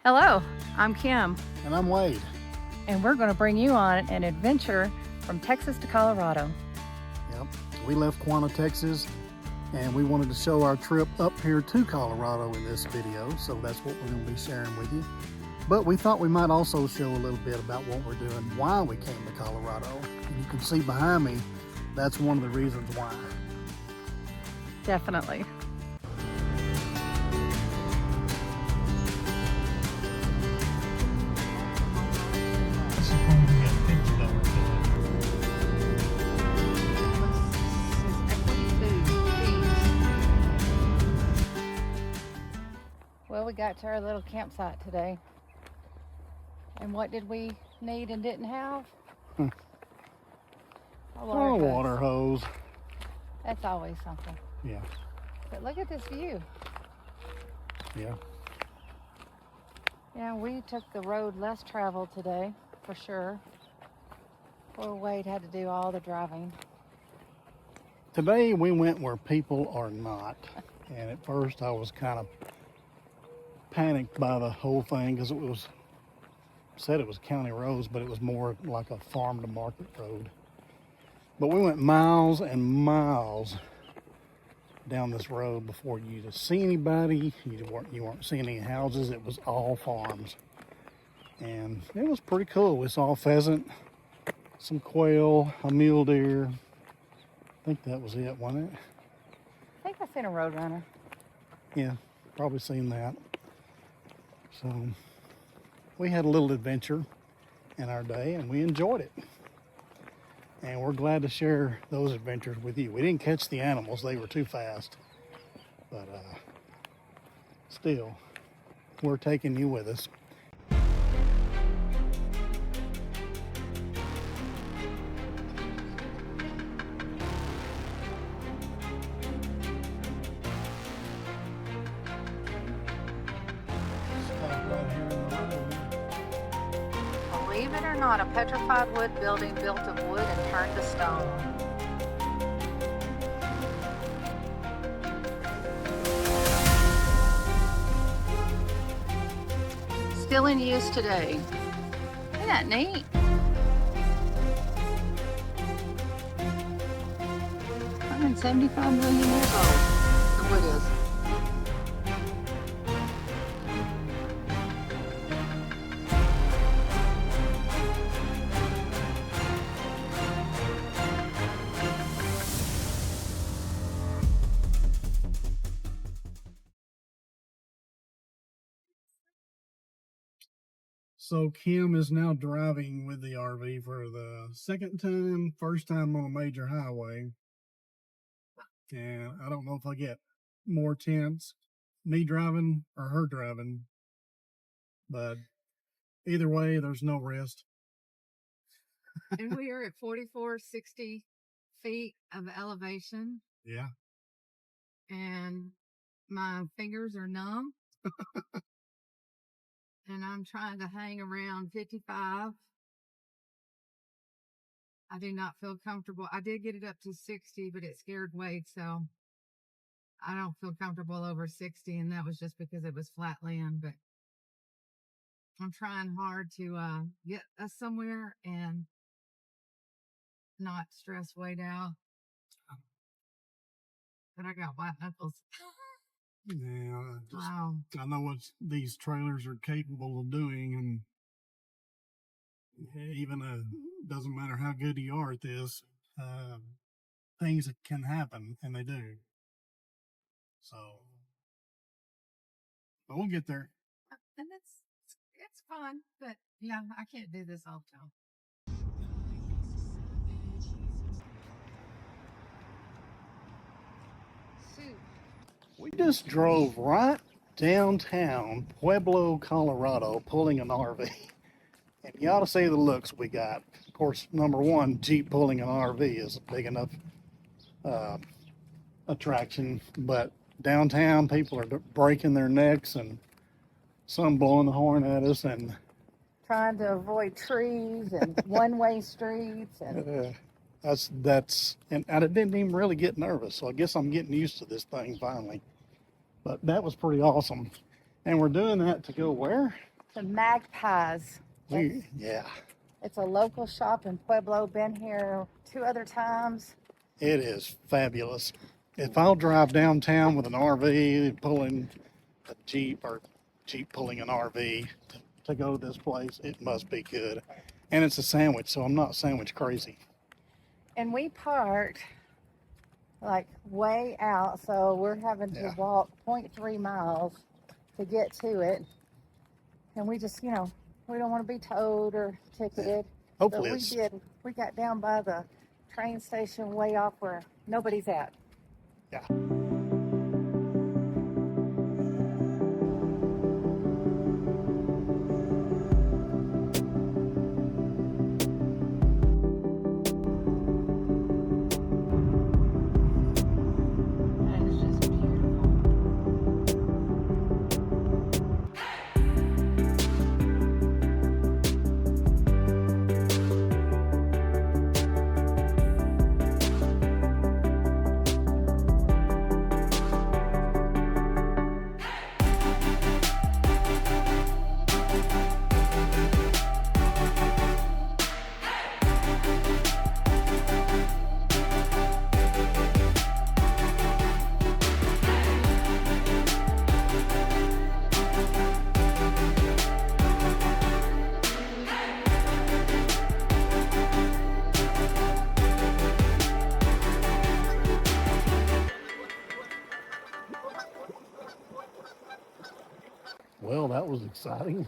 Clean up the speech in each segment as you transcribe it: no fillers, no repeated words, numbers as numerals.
Hello, I'm Kim, And I'm Wade. and we're going to bring you on an adventure from Texas to Colorado. Yep. We left Quana, Texas, and we wanted to show our trip up here to Colorado in this video, so that's what we're going to be sharing with you. But we thought we might also show a little bit about what we're doing, why we came to Colorado. And you can see behind me, that's one of the reasons why. Definitely. Well, we got to our little campsite today. And what did we need and didn't have? A Water hose. That's always something. Yeah. But look at this view. Yeah. Yeah, we took the road less traveled today, for sure. Poor Wade had to do all the driving. Today we went where people are not. And at first I was kind of panicked by the whole thing because said it was county roads, but it was more like a farm to market road. But we went miles and miles down this road before you to see anybody. You weren't seeing any houses. It was all farms. And it was pretty cool. We saw a pheasant, some quail, a mule deer. I think that was it, wasn't it? I think I seen a roadrunner. Yeah, probably seen that. So we had a little adventure in our day and we enjoyed it. And we're glad to share those adventures with you. We didn't catch the animals, they were too fast. But still, we're taking you with us. Believe it or not, a petrified wood building built of wood and turned to stone. Still in use today. Isn't that neat? $175 million years old. The wood is. So Kim is now driving with the RV for the second time, first time on a major highway. And I don't know if I get more tense, me driving or her driving. But either way, there's no rest. And we are at 4,460 feet of elevation. Yeah. And my fingers are numb. And I'm trying to hang around 55. I do not feel comfortable. I did get it up to 60, but it scared Wade, so I don't feel comfortable over 60, and that was just because it was flat land. But I'm trying hard to get us somewhere and not stress Wade out. But I got white knuckles. Yeah, Wow. I know what these trailers are capable of doing, and even doesn't matter how good you are at this, things that can happen, and they do. So, but we'll get there. And it's fun, but yeah, I can't do this all the time. We just drove right downtown Pueblo, Colorado, pulling an RV. And you ought to see the looks we got. Of course, number one, Jeep pulling an RV is a big enough attraction. But downtown, people are breaking their necks and some blowing the horn at us. And Trying to avoid trees and one-way streets. And and I didn't even really get nervous. So I guess I'm getting used to this thing finally. But that was pretty awesome. And we're doing that to go where? The Magpies. Yeah, It's a local shop in Pueblo. Been here 2 other times. it is fabulous. If I'll drive downtown with an RV, pulling a Jeep or Jeep pulling an RV to go to this place, it must be good. And it's a sandwich, so I'm not sandwich crazy. And we parked like way out, so we're having to walk 0.3 miles to get to it. And we just, we don't want to be towed or ticketed. Hopefully but we did. We got down by the train station way off where nobody's at. Yeah. Well, that was exciting.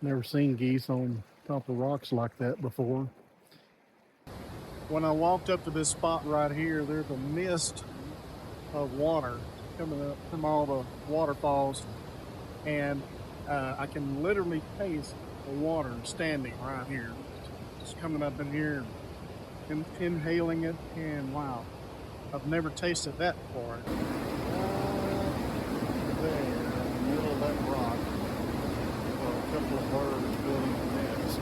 Never seen geese on top of rocks like that before. When I walked up to this spot right here, there's a mist of water coming up from all the waterfalls, and I can literally taste the water standing right here. It's coming up in here and inhaling it, and wow, I've never tasted that before. There, in the middle of that rock, are a couple of birds building a nest.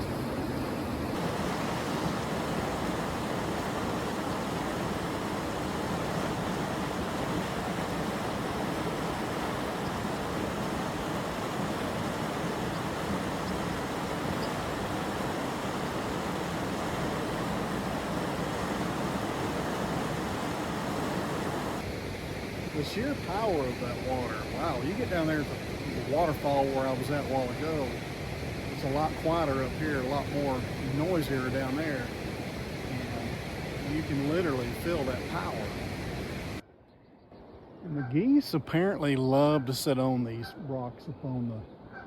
The sheer power of that water, wow, you get down there at the waterfall where I was at a while ago, it's a lot quieter up here, a lot more noisier down there, and you can literally feel that power. And the geese apparently love to sit on these rocks up on the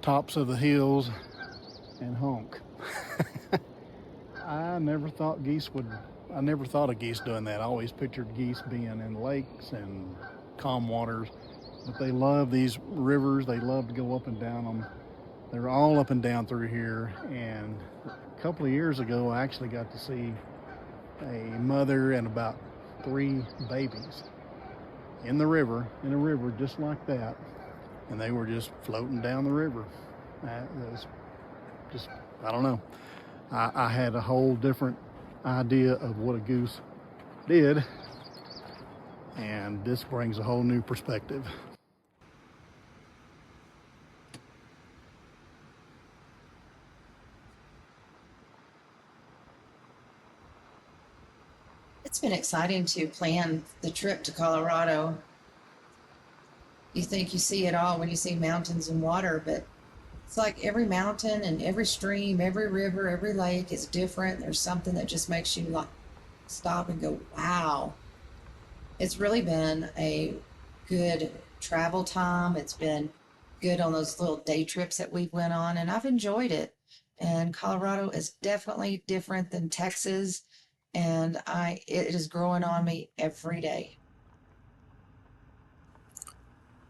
tops of the hills and honk. I never thought of geese doing that. I always pictured geese being in lakes and calm waters, but they love these rivers. They love to go up and down them. They're all up and down through here. And a couple of years ago, I actually got to see a mother and about 3 babies in a river just like that. And they were just floating down the river. That was just, I don't know. I had a whole different idea of what a goose did, and this brings a whole new perspective. It's been exciting to plan the trip to Colorado. You think you see it all when you see mountains and water, but it's like every mountain and every stream, every river, every lake is different. There's something that just makes you like stop and go, wow. It's really been a good travel time. It's been good on those little day trips that we went on, and I've enjoyed it. And Colorado is definitely different than Texas, and it is growing on me every day.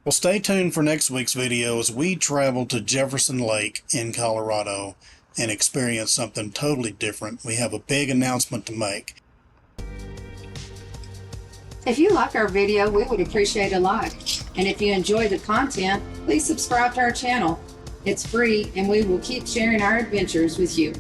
Well, stay tuned for next week's video as we travel to Jefferson Lake in Colorado and experience something totally different. We have a big announcement to make. If you like our video, we would appreciate a like. And if you enjoy the content, please subscribe to our channel. It's free, and we will keep sharing our adventures with you.